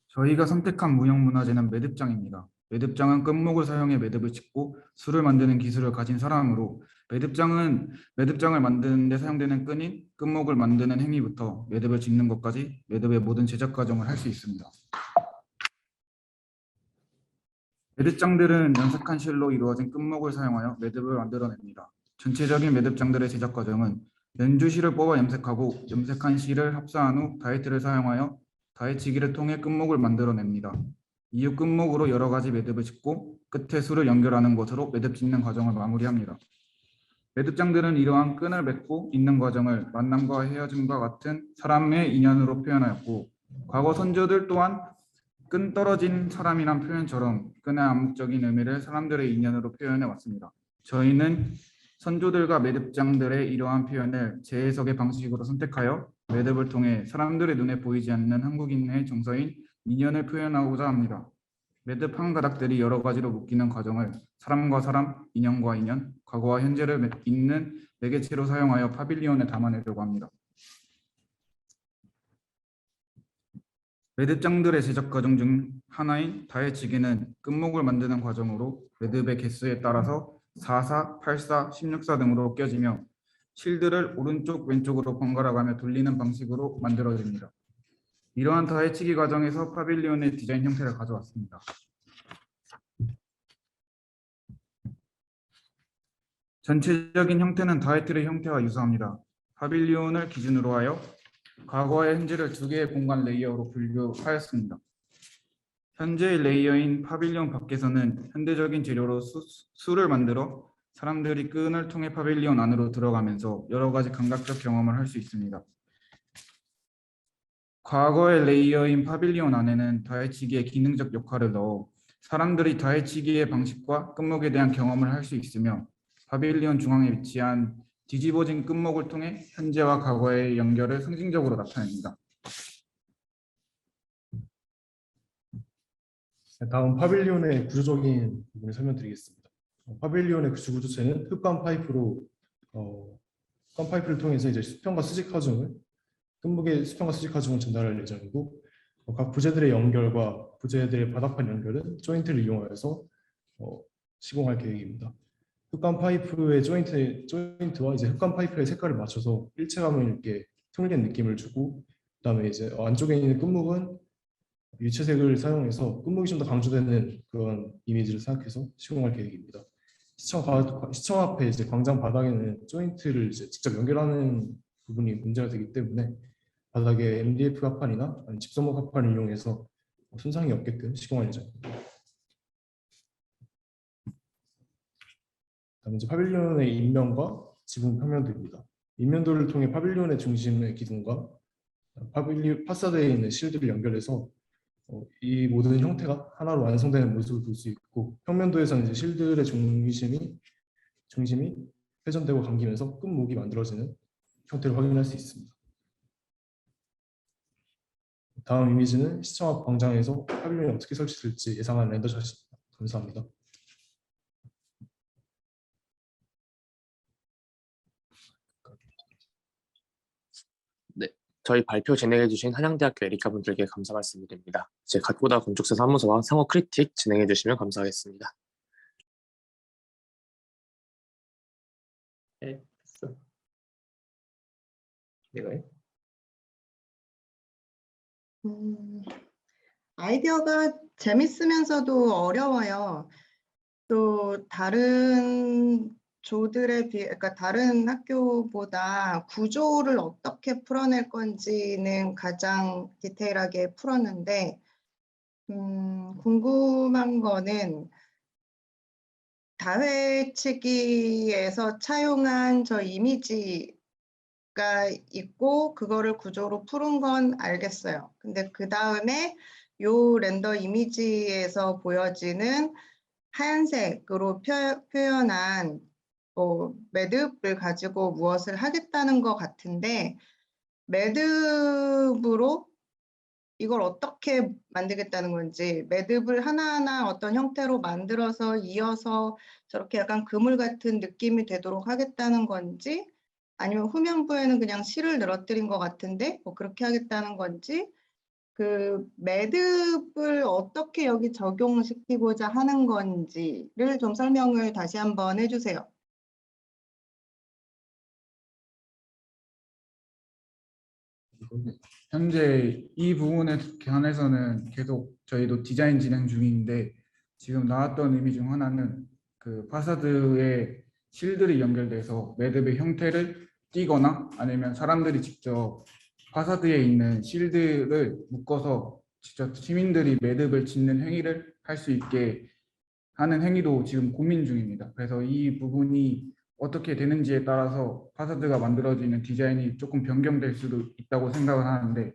저희가 선택한 무형문화재는 매듭장입니다. 매듭장은 끝목을 사용해 매듭을 짓고 술을 만드는 기술을 가진 사람으로 매듭장을 만드는 데 사용되는 끈인 끝목을 만드는 행위부터 매듭을 짓는 것까지 매듭의 모든 제작 과정을 할 수 있습니다. 매듭장들은 연색한 실로 이루어진 끝목을 사용하여 매듭을 만들어냅니다. 전체적인 매듭장들의 제작 과정은 연주실을 뽑아 염색하고 염색한 실을 합사한 후 다이트를 사용하여 다이치기를 통해 끝목을 만들어냅니다. 이후 끝목으로 여러 가지 매듭을 짓고 끝에 술을 연결하는 것으로 매듭 짓는 과정을 마무리합니다. 매듭장들은 이러한 끈을 맺고 있는 과정을 만남과 헤어짐과 같은 사람의 인연으로 표현하였고, 과거 선조들 또한 끈 떨어진 사람이란 표현처럼 끈의 암묵적인 의미를 사람들의 인연으로 표현해 왔습니다. 저희는 선조들과 매듭장들의 이러한 표현을 재해석의 방식으로 선택하여 매듭을 통해 사람들의 눈에 보이지 않는 한국인의 정서인 인연을 표현하고자 합니다. 매듭 한 가닥들이 여러 가지로 묶이는 과정을 사람과 사람, 인연과 인연, 과거와 현재를 잇는 매개체로 사용하여 파빌리온에 담아내려고 합니다. 매듭장들의 제작 과정 중 하나인 다해치기는 끝목을 만드는 과정으로 매듭의 개수에 따라서 4사, 8사, 16사 등으로 껴지며 실들을 오른쪽 왼쪽으로 번갈아 가며 돌리는 방식으로 만들어집니다. 이러한 다해치기 과정에서 파빌리온의 디자인 형태를 가져왔습니다. 전체적인 형태는 다이틀의 형태와 유사합니다. 파빌리온을 기준으로 하여 과거와 현재를 두 개의 공간 레이어로 분류하였습니다. 현재의 레이어인 파빌리온 밖에서는 현대적인 재료로 술을 만들어 사람들이 끈을 통해 파빌리온 안으로 들어가면서 여러 가지 감각적 경험을 할 수 있습니다. 과거의 레이어인 파빌리온 안에는 다해치기의 기능적 역할을 넣어 사람들이 다해치기의 방식과 끝목에 대한 경험을 할 수 있으며, 파빌리온 중앙에 위치한 뒤집어진 끝목을 통해 현재와 과거의 연결을 상징적으로 나타냅니다. 다음 파빌리온의 구조적인 부분을 설명드리겠습니다. 파빌리온의 구조체는 흡관 파이프로 흡관 파이프를 통해서 이제 수평과 수직 하중을 끝목의 수평과 수직 하중을 전달할 예정이고, 각 부재들의 연결과 부재들의 바닥판 연결은 조인트를 이용하여서 시공할 계획입니다. 흡관 파이프의 조인트와 이제 흡관 파이프의 색깔을 맞춰서 일체감을 이렇게 통일된 느낌을 주고, 그다음에 이제 안쪽에 있는 끝목은 유채색을 사용해서 끝목이 좀 더 강조되는 그런 이미지를 생각해서 시공할 계획입니다. 시청 앞에 이제 광장 바닥에는 조인트를 이제 직접 연결하는 부분이 문제가 되기 때문에 바닥에 MDF 합판이나 집성목 합판을 이용해서 손상이 없게끔 시공할 예정입니다. 다음에 이제 파빌리온의 인면과 지붕 평면도입니다. 인면도를 통해 파빌리온의 중심의 기둥과 파사드에 있는 실들을 연결해서 이 모든 형태가 하나로 완성되는 모습을 볼 수 있고, 평면도에서는 이제 실들의 중심이 회전되고 감기면서 끝목이 만들어지는 형태를 확인할 수 있습니다. 다음 이미지는 시청 앞 광장에서 파빌리온이 어떻게 설치될지 예상한 렌더샷입니다. 감사합니다. 네, 저희 발표 진행해주신 한양대학교 에리카 분들께 감사 말씀드립니다. 이제 갓고다 건축사 사무소와 상호 크리틱 진행해주시면 감사하겠습니다. 네, 됐어. 내가 해? 아이디어가 재밌으면서도 어려워요. 또 다른 조들에 비해, 그러니까 다른 학교보다 구조를 어떻게 풀어낼 건지는 가장 디테일하게 풀었는데, 궁금한 거는 다회치기에서 차용한 저 이미지가 있고 그거를 구조로 푸는 건 알겠어요. 근데 그 다음에 요 렌더 이미지에서 보여지는 하얀색으로 표현한 매듭을 가지고 무엇을 하겠다는 것 같은데, 매듭으로 이걸 어떻게 만들겠다는 건지, 매듭을 하나하나 어떤 형태로 만들어서 이어서 저렇게 약간 그물 같은 느낌이 되도록 하겠다는 건지, 아니면 후면부에는 그냥 실을 늘어뜨린 것 같은데 뭐 그렇게 하겠다는 건지 그 매듭을 어떻게 여기 적용시키고자 하는 건지를 좀 설명을 다시 한번 해주세요. 현재 이 부분에 관해서는 계속 저희도 디자인 진행 중인데 지금 나왔던 의미 중 하나는 그 파사드에 실들이 연결돼서 매듭의 형태를 띄거나 아니면 사람들이 직접 파사드에 있는 실들을 묶어서 직접 시민들이 매듭을 짓는 행위를 할 수 있게 하는 행위도 지금 고민 중입니다. 그래서 이 부분이 어떻게 되는지에 따라서 파사드가 만들어지는 디자인이 조금 변경될 수도 있다고 생각을 하는데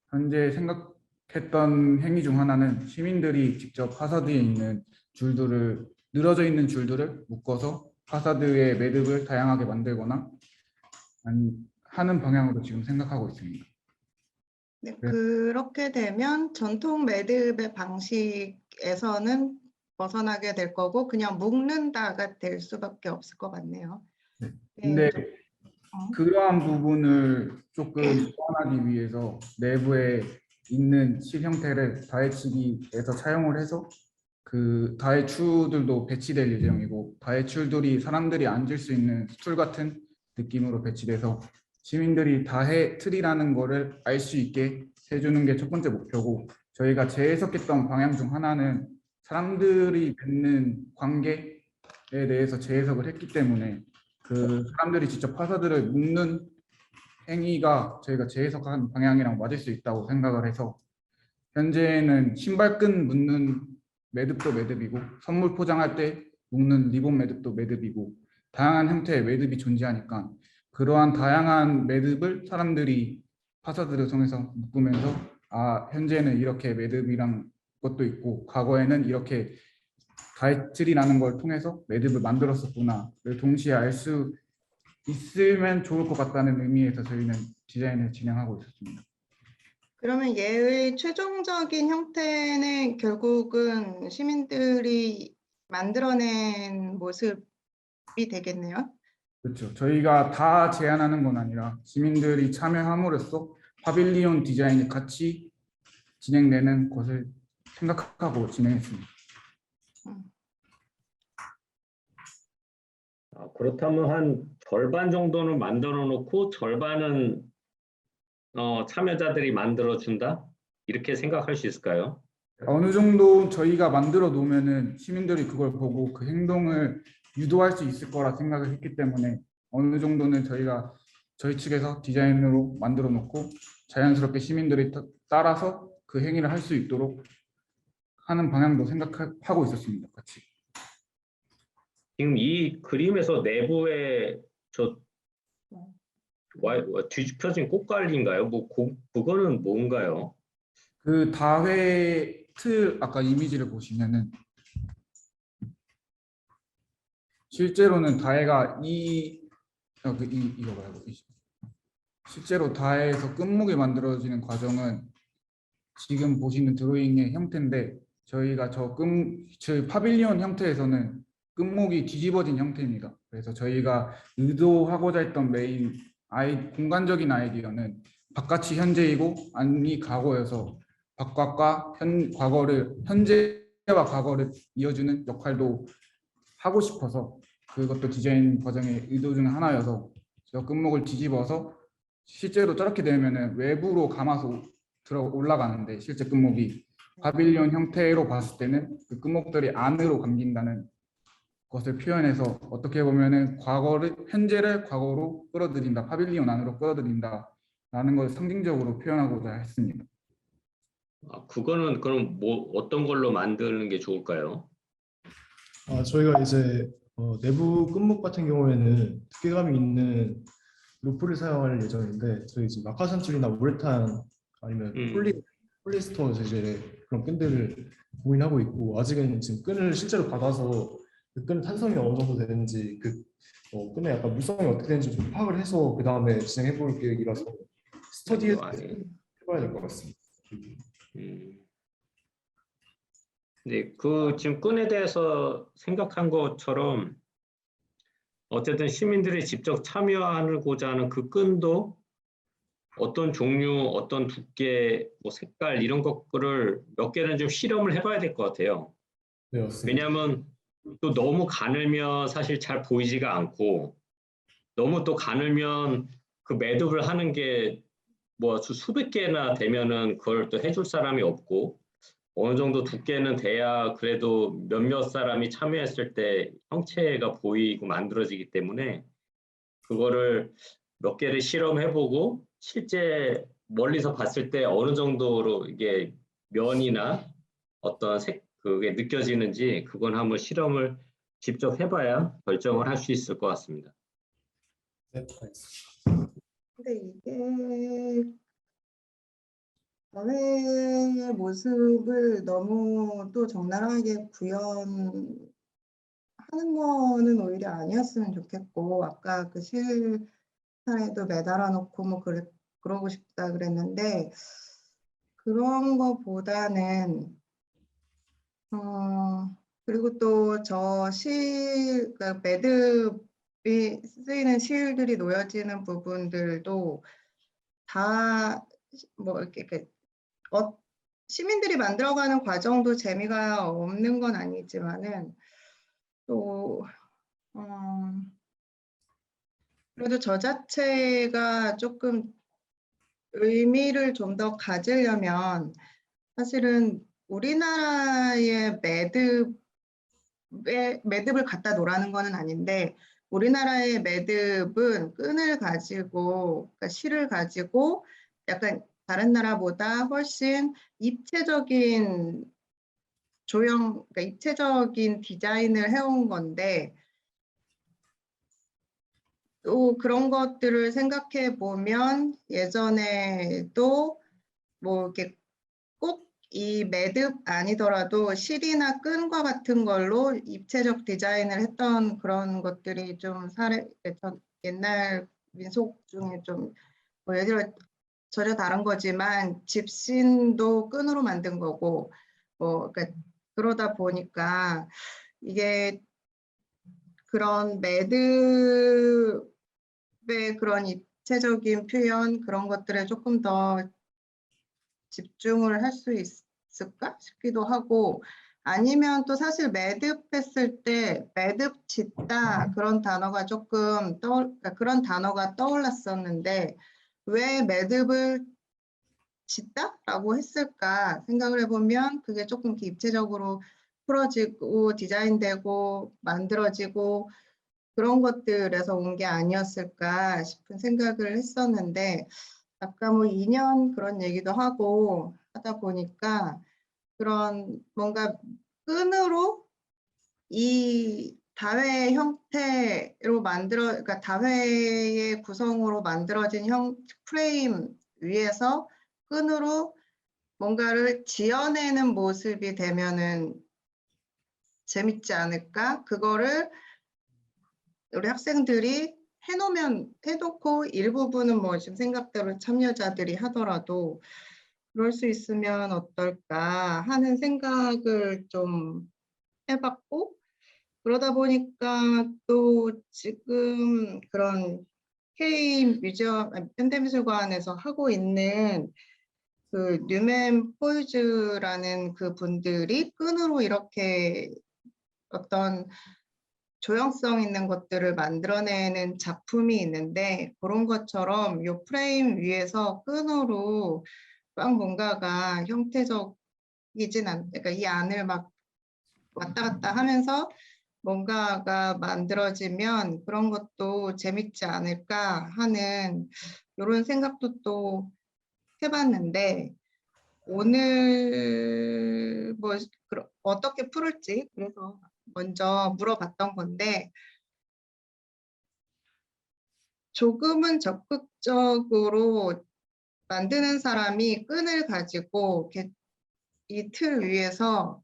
현재 생각했던 행위 중 하나는 시민들이 직접 파사드에 있는 줄들을 늘어져 있는 줄들을 묶어서 파사드의 매듭을 다양하게 만들거나 하는 방향으로 지금 생각하고 있습니다. 네, 네. 그렇게 되면 전통 매듭의 방식에서는 벗어나게 될 거고 그냥 묶는다가 될 수밖에 없을 것 같네요. 네. 네, 근데 그러한 부분을 조금 보완하기 위해서 내부에 있는 실 형태를 다해치기에서 차용을 해서 그 다해추들도 배치될 예정이고 다해추들이 사람들이 앉을 수 있는 스툴 같은 느낌으로 배치돼서 시민들이 다해 틀이라는 거를 알 수 있게 해주는 게 첫 번째 목표고 저희가 재해석했던 방향 중 하나는 사람들이 맺는 관계에 대해서 재해석을 했기 때문에 그 사람들이 직접 파사드를 묶는 행위가 저희가 재해석한 방향이랑 맞을 수 있다고 생각을 해서 현재는 신발끈 묶는 매듭도 매듭이고 선물 포장할 때 묶는 리본 매듭도 매듭이고 다양한 형태의 매듭이 존재하니까 그러한 다양한 매듭을 사람들이 파사드를 통해서 묶으면서 아 현재는 이렇게 매듭이랑 것도 있고 과거에는 이렇게 가이틀이라는 걸 통해서 매듭을 만들었었구나를 동시에 알 수 있으면 좋을 것 같다는 의미에서 저희는 디자인을 진행하고 있었습니다. 그러면 얘의 최종적인 형태는 결국은 시민들이 만들어낸 모습이 되겠네요. 그렇죠. 저희가 다 제안하는 건 아니라 시민들이 참여함으로써 파빌리온 디자인이 같이 진행되는 것을 생각하고 진행했습니다. 그렇다면 한 절반 정도는 만들어 놓고 절반은 참여자들이 만들어 준다? 이렇게 생각할 수 있을까요? 어느 정도 저희가 만들어 놓으면은 시민들이 그걸 보고 그 행동을 유도할 수 있을 거라 생각을 했기 때문에 어느 정도는 저희가 저희 측에서 디자인으로 만들어 놓고 자연스럽게 시민들이 따라서 그 행위를 할 수 있도록 하는 방향도 생각하고 있었습니다. 같이. 지금 이 그림에서 내부에 저 뒤집혀진 꽃갈리인가요? 그거는 뭔가요? 그 다회 틀 아까 이미지를 보시면은 실제로는 다해가 이거 말고 실제로 다해에서 끝목이 만들어지는 과정은 지금 보시는 드로잉의 형태인데 저희가 저희 파빌리온 형태에서는 끝목이 뒤집어진 형태입니다. 그래서 저희가 의도하고자 했던 메인 공간적인 아이디어는 바깥이 현재이고 안이 과거여서 바깥과 현재와 과거를 이어주는 역할도 하고 싶어서 그것도 디자인 과정의 의도 중 하나여서 저 끝목을 뒤집어서 실제로 저렇게 되면은 외부로 감아서 들어 올라가는데 실제 끝목이 파빌리온 형태로 봤을 때는 그 끝목들이 안으로 감긴다는 것을 표현해서 어떻게 보면은 현재를 과거로 끌어들인다, 파빌리온 안으로 끌어들인다라는 것을 상징적으로 표현하고자 했습니다. 그거는 그럼 어떤 걸로 만드는 게 좋을까요? 저희가 이제 내부 끝목 같은 경우에는 두께감이 있는 루프를 사용할 예정인데 저희 지금 낙하산줄이나 우레탄 아니면 폴리스터 재질의 그런 끈들을 고민하고 있고 아직은 지금 끈을 실제로 받아서 그 끈 탄성이 어느 정도 되는지 그 끈의 약간 물성이 어떻게 되는지 좀 파악을 해서 그 다음에 진행해 볼 계획이라서 스터디에서 해봐야 될 것 같습니다. 네, 지금 끈에 대해서 생각한 것처럼 어쨌든 시민들이 직접 참여하고자 하는 그 끈도 어떤 종류, 어떤 두께, 뭐 색깔 이런 것들을 몇 개는 좀 실험을 해봐야 될 것 같아요. 네, 맞습니다. 왜냐하면 또 너무 가늘면 사실 잘 보이지가 않고 너무 또 가늘면 그 매듭을 하는 게 뭐 수백 개나 되면은 그걸 또 해줄 사람이 없고 어느 정도 두께는 돼야 그래도 몇몇 사람이 참여했을 때 형체가 보이고 만들어지기 때문에 그거를 몇 개를 실험해보고 실제 멀리서 봤을 때 어느 정도로 이게 면이나 어떤 그게 느껴지는지 그건 한번 실험을 직접 해봐야 결정을 할 수 있을 것 같습니다. 네, 알겠습니다. 근데 이게 사회의 모습을 너무 또 적나라하게 구현하는 거는 오히려 아니었으면 좋겠고, 아까 그 실타래도 매달아 놓고 뭐 그러고 싶다 그랬는데, 그런 거보다는 그리고 또 그러니까 매듭이 쓰이는 실들이 놓여지는 부분들도 다 뭐 이렇게 시민들이 만들어가는 과정도 재미가 없는 건 아니지만은 또 그래도 저 자체가 조금 의미를 좀 더 가지려면 사실은 우리나라의 매듭을 갖다 놓으라는 거는 아닌데, 우리나라의 매듭은 끈을 가지고, 그러니까 실을 가지고 약간 다른 나라보다 훨씬 입체적인 그러니까 입체적인 디자인을 해온 건데, 또 그런 것들을 생각해 보면 예전에도 뭐 이렇게 꼭 이 매듭 아니더라도 실이나 끈과 같은 걸로 입체적 디자인을 했던 그런 것들이 좀 옛날 민속 중에 좀 뭐 예를 들어 전혀 다른 거지만 집신도 끈으로 만든 거고 뭐 그러니까 그러다 보니까 이게 그런 매듭의 그런 입체적인 표현 그런 것들에 조금 더 집중을 할 수 있을까 싶기도 하고, 아니면 또 사실 매듭했을 때 매듭 짓다 그런 단어가 그러니까 그런 단어가 떠올랐었는데 왜 매듭을 짓다라고 했을까 생각을 해보면 그게 조금 이렇게 입체적으로 풀어지고 디자인되고 만들어지고 그런 것들에서 온 게 아니었을까 싶은 생각을 했었는데, 아까 뭐 2년 그런 얘기도 하고 하다 보니까 그런 뭔가 끈으로 이 다회 형태로 그러니까 다회의 구성으로 만들어진 프레임 위에서 끈으로 뭔가를 지어내는 모습이 되면은 재밌지 않을까? 그거를 우리 학생들이 해놓고 일부분은 뭐 지금 생각대로 참여자들이 하더라도 그럴 수 있으면 어떨까 하는 생각을 좀 해봤고, 그러다 보니까 또 지금 그런 현대미술관에서 하고 있는 그 뉴맨 포이즈라는 그 분들이 끈으로 이렇게 어떤 조형성 있는 것들을 만들어내는 작품이 있는데, 그런 것처럼 이 프레임 위에서 끈으로 막 뭔가가 그러니까 이 안을 막 왔다 갔다 하면서 뭔가가 만들어지면 그런 것도 재밌지 않을까 하는 이런 생각도 또 해봤는데, 오늘 뭐 어떻게 풀을지 그래서 먼저 물어봤던 건데, 조금은 적극적으로 만드는 사람이 끈을 가지고 이 틀 위에서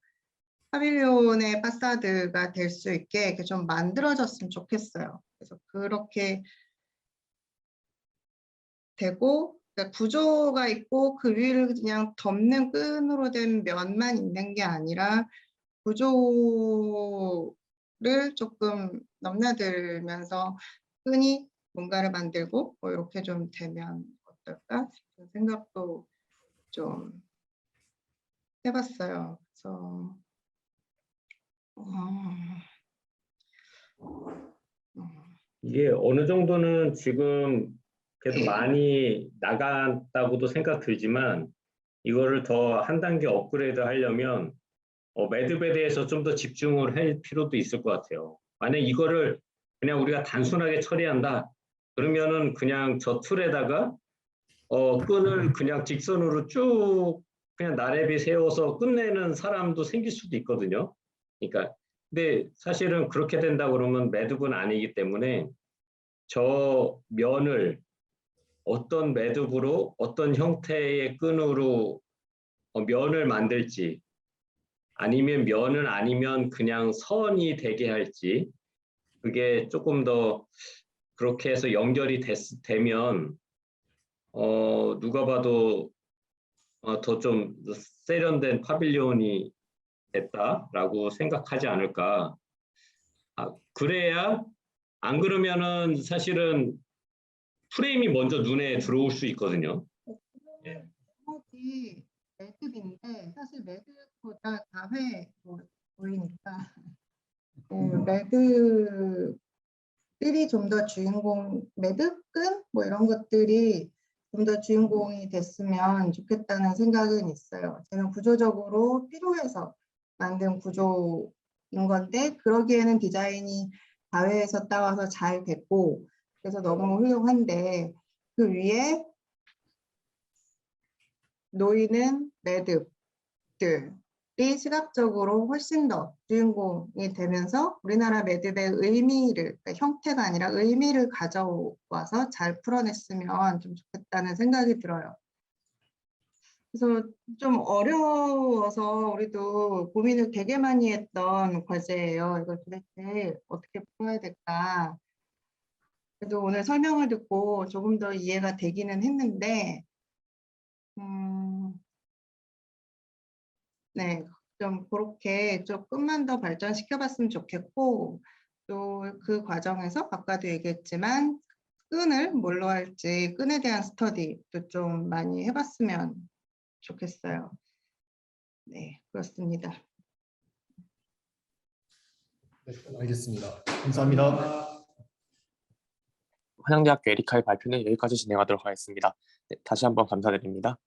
파빌리온의 파사드가 될 수 있게 이렇게 좀 만들어졌으면 좋겠어요. 그래서 그렇게 되고, 그러니까 구조가 있고 그 위를 그냥 덮는 끈으로 된 면만 있는 게 아니라 구조가 구조를 조금 넘나들면서 끈이 뭔가를 만들고 뭐 이렇게 좀 되면 어떨까 싶은 생각도 좀 해봤어요. 그래서 이게 어느 정도는 지금 그래도 많이 나갔다고도 생각 들지만 이거를 더 한 단계 업그레이드 하려면 매듭에 대해서 좀 더 집중을 할 필요도 있을 것 같아요. 만약 이거를 그냥 우리가 단순하게 처리한다. 그러면은 그냥 저 틀에다가 끈을 그냥 직선으로 쭉 그냥 나래비 세워서 끝내는 사람도 생길 수도 있거든요. 그러니까 근데 사실은 그렇게 된다 그러면 매듭은 아니기 때문에 저 면을 어떤 매듭으로 어떤 형태의 끈으로 면을 만들지 아니면 면은 아니면 그냥 선이 되게 할지 그게 조금 더 그렇게 해서 연결이 되면 누가 봐도 더 좀 세련된 파빌리온이 됐다라고 생각하지 않을까. 그래야 안 그러면은 사실은 프레임이 먼저 눈에 들어올 수 있거든요. 예. 제목이 매듭인데 사실 매듭보다 다회 보이니까 매듭들이 좀 더 주인공, 매듭끈 뭐 이런 것들이 좀 더 주인공이 됐으면 좋겠다는 생각은 있어요. 저는 구조적으로 필요해서 만든 구조인 건데 그러기에는 디자인이 다회에서 따와서 잘 됐고 그래서 너무 훌륭한데 그 위에 놓이는 매듭들이 시각적으로 훨씬 더 주인공이 되면서 우리나라 매듭의 의미를, 그러니까 형태가 아니라 의미를 가져와서 잘 풀어냈으면 좀 좋겠다는 생각이 들어요. 그래서 좀 어려워서 우리도 고민을 되게 많이 했던 과제예요. 이걸 도대체 어떻게 풀어야 될까. 그래도 오늘 설명을 듣고 조금 더 이해가 되기는 했는데 네, 좀 그렇게 조금만 더 발전시켜 봤으면 좋겠고 또 그 과정에서 아까도 얘기했지만 끈을 뭘로 할지 끈에 대한 스터디도 좀 많이 해봤으면 좋겠어요. 네, 그렇습니다. 네, 알겠습니다. 감사합니다. 한양대학교 에리카의 발표는 여기까지 진행하도록 하겠습니다. 네, 다시 한번 감사드립니다.